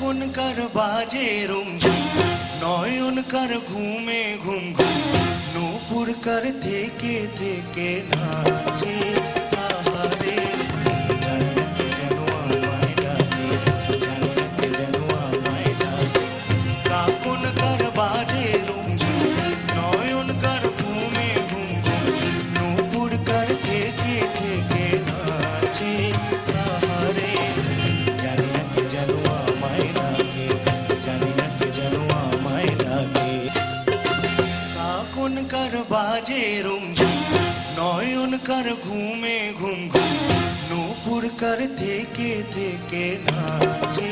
কার বাজে রুমঝুম, নয়ন কার ঘুমে ঘুম ঘুম, নূপুর কার থেকে থেকে নাচে। আহারে জানি না কে যেন আমায় ডাকে, জানি না কে যেন আমায় ডাকে। কাকন কার বাজে রুমঝুম, নয়ন কার ঘুমে ঘুম ঘুম, নূপুর কার থেকে থেকে নাচে। আহারে জানি না কে যেন আমায় ডাকে, জানি না কে যেন আমায় ডাকে। কাকন কার বাজে রুমঝুম, নয়ন কার ঘুমে ঘুম ঘুম, নূপুর কার থেকে থেকে নাচে।